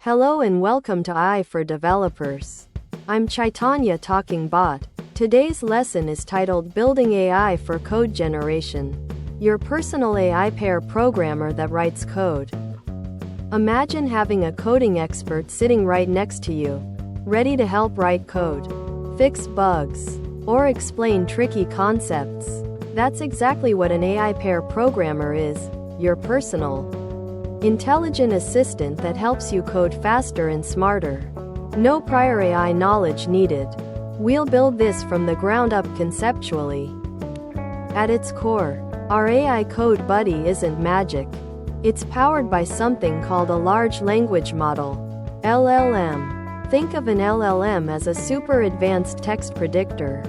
Hello and welcome to AI for Developers. I'm Chaitanya Talking Bot. Today's lesson is titled Building AI for Code Generation. Your personal AI pair programmer that writes code. Imagine having a coding expert sitting right next to you, ready to help write code, fix bugs, or explain tricky concepts. That's exactly what an AI pair programmer is, your personal intelligent assistant that helps you code faster and smarter. No prior AI knowledge needed. We'll build this from the ground up conceptually. At its core, our AI code buddy isn't magic. It's powered by something called a large language model, LLM. Think of an LLM as a super advanced text predictor.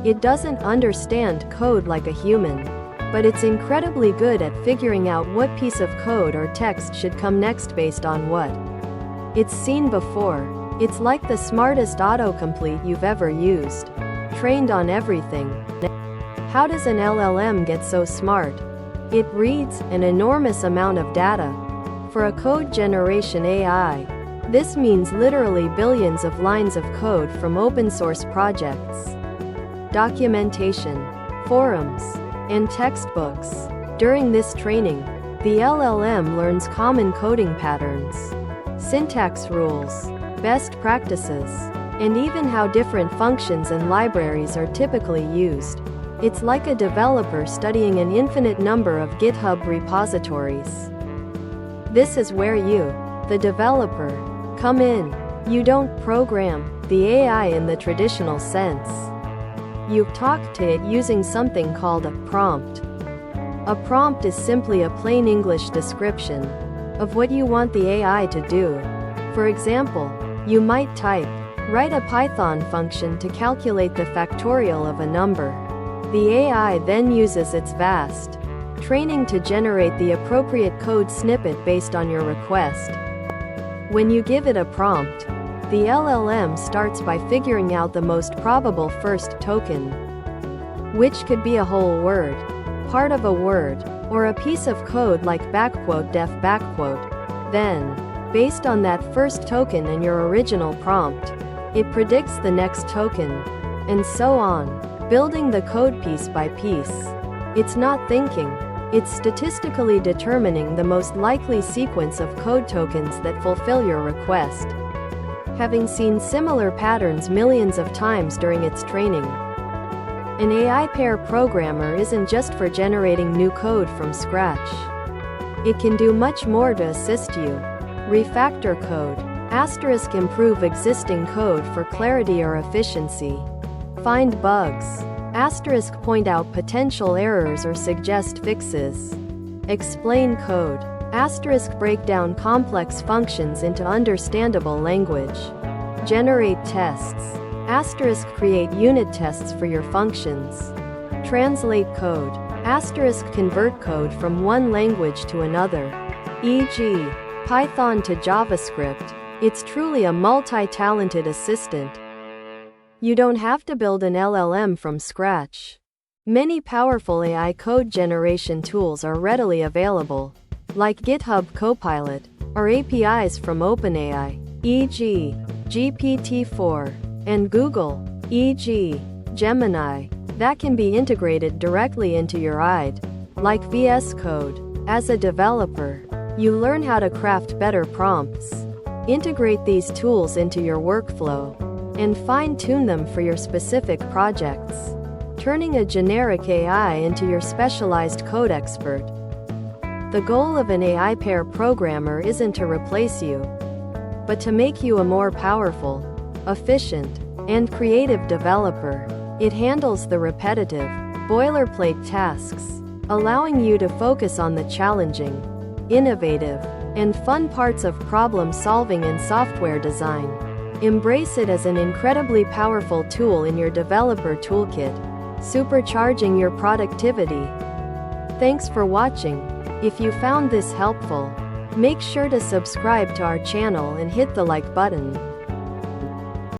It doesn't understand code like a human, but it's incredibly good at figuring out what piece of code or text should come next based on what it's seen before. It's like the smartest autocomplete you've ever used, trained on everything. How does an LLM get so smart? It reads an enormous amount of data. For a code generation AI, this means literally billions of lines of code from open source projects, documentation, forums, and textbooks. During this training, the LLM learns common coding patterns, syntax rules, best practices, and even how different functions and libraries are typically used. It's like a developer studying an infinite number of GitHub repositories. This is where you, the developer, come in. You don't program the AI in the traditional sense. You talk to it using something called a prompt. A prompt is simply a plain English description of what you want the AI to do. For example, you might type, write a Python function to calculate the factorial of a number. The AI then uses its vast training to generate the appropriate code snippet based on your request. When you give it a prompt, the LLM starts by figuring out the most probable first token, which could be a whole word, part of a word, or a piece of code like def. Then, based on that first token and your original prompt, it predicts the next token, and so on, building the code piece by piece. It's not thinking, it's statistically determining the most likely sequence of code tokens that fulfill your request, having seen similar patterns millions of times during its training. An AI pair programmer isn't just for generating new code from scratch. It can do much more to assist you. Refactor code, improve existing code for clarity or efficiency. Find bugs, point out potential errors or suggest fixes. Explain code, break down complex functions into understandable language. Generate tests, create unit tests for your functions. Translate code, convert code from one language to another, e.g., Python to JavaScript. It's truly a multi-talented assistant. You don't have to build an LLM from scratch. Many powerful AI code generation tools are readily available, like GitHub Copilot, or APIs from OpenAI, e.g., GPT-4, and Google, e.g., Gemini, that can be integrated directly into your IDE, like VS Code. As a developer, you learn how to craft better prompts, integrate these tools into your workflow, and fine-tune them for your specific projects, turning a generic AI into your specialized code expert. The goal of an AI pair programmer isn't to replace you, but to make you a more powerful, efficient, and creative developer. It handles the repetitive, boilerplate tasks, allowing you to focus on the challenging, innovative, and fun parts of problem solving and software design. Embrace it as an incredibly powerful tool in your developer toolkit, supercharging your productivity. Thanks for watching. If you found this helpful, make sure to subscribe to our channel and hit the like button.